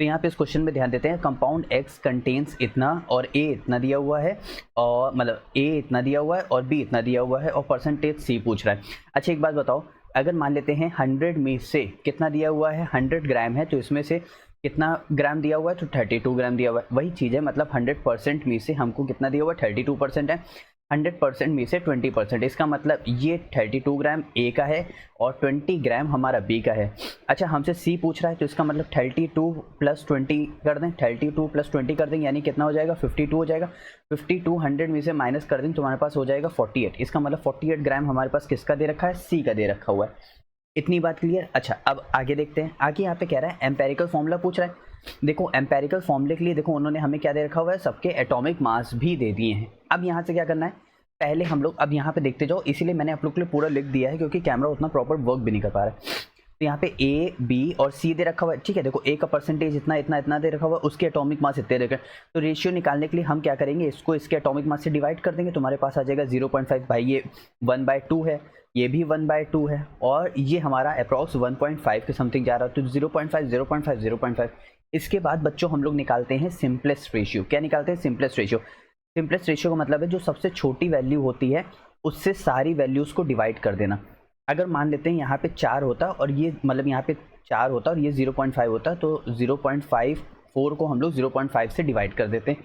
तो यहाँ पे इस क्वेश्चन में ध्यान देते हैं, कंपाउंड एक्स कंटेन्स इतना और ए इतना दिया हुआ है, और मतलब ए इतना दिया हुआ है और बी इतना दिया हुआ है और परसेंटेज सी पूछ रहा है। अच्छा एक बात बताओ, अगर मान लेते हैं 100 में से कितना दिया हुआ है, 100 ग्राम है, तो इसमें से कितना ग्राम दिया हुआ है, तो 32 ग्राम दिया हुआ है। वही चीज़ है, मतलब 100% में से हमको कितना दिया हुआ है, 32% है। 100% में से 20%, इसका मतलब ये 32 ग्राम ए का है और 20 ग्राम हमारा बी का है। अच्छा हमसे सी पूछ रहा है, तो इसका मतलब 32 + 20 कर दें, 32 + 20 कर दें, यानी कितना हो जाएगा, 52 हो जाएगा। 52 100 में से माइनस कर दें तो हमारे पास हो जाएगा 48। इसका मतलब 48 ग्राम हमारे पास किसका दे रखा है, सी का दे रखा हुआ है। इतनी बात क्लियर। अच्छा अब आगे देखते हैं, आगे यहाँ पे कह रहा है एम्पेरिकल फॉर्मूला पूछ रहा है। देखो एम्पेरिकल फॉर्मूले के लिए देखो उन्होंने हमें क्या दे रखा हुआ है, सबके एटॉमिक मास भी दे दिए हैं। अब यहाँ से क्या करना है, पहले हम लोग अब यहाँ पे देखते जाओ, इसीलिए मैंने आप लोग के लिए पूरा लिख दिया है क्योंकि कैमरा उतना प्रॉपर वर्क भी नहीं कर पा रहा है। तो यहाँ पे ए बी और सी दे रखा हुआ है, ठीक है। देखो ए का परसेंटेज इतना इतना इतना दे रखा हुआ है, उसके एटॉमिक मास इतने दे रखे। तो रेशियो निकालने के लिए हम क्या करेंगे, इसको इसके एटॉमिक मास से डिवाइड कर देंगे, तुम्हारे पास आ जाएगा 0.5। भाई ये 1/2 है, ये भी 1/2 है, और ये हमारा अप्रॉक्स 1.5 के समथिंग जा रहा है। तो 0.5 0.5 0.5। इसके बाद बच्चों हम लोग निकालते हैं सिंपलेस्ट रेशियो। क्या निकालते हैं, सिंपलेस्ट रेशियो। सिंपलेस्ट रेशियो का मतलब है जो सबसे छोटी वैल्यू होती है उससे सारी वैल्यूज़ को डिवाइड कर देना। अगर मान लेते हैं यहाँ पे 4 होता और ये मतलब यहाँ पे 4 होता और ये 0.5 होता, तो 0.54 को हम लोग 0.5 से डिवाइड कर देते हैं।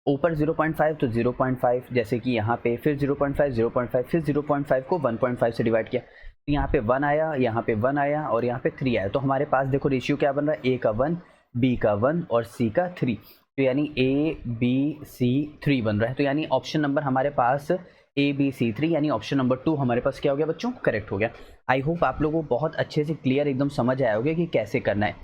ऊपर 0.5 तो 0.5, जैसे कि यहाँ पे फिर 0.5 0.5, फिर 0.5 को 1.5 से डिवाइड किया, तो यहाँ पे 1 आया, यहाँ पे 1 आया और यहाँ पे 3 आया। तो हमारे पास देखो रेशियो क्या बन रहा है, ए का 1, बी का 1 और सी का 3। तो यानी ए बी सी 3 बन रहा है। तो यानी ऑप्शन नंबर हमारे पास ABC3, यानी ऑप्शन नंबर 2 हमारे पास क्या हो गया बच्चों, करेक्ट हो गया। आई होप आप लोगों को बहुत अच्छे से क्लियर एकदम समझ आया होगा कि कैसे करना है।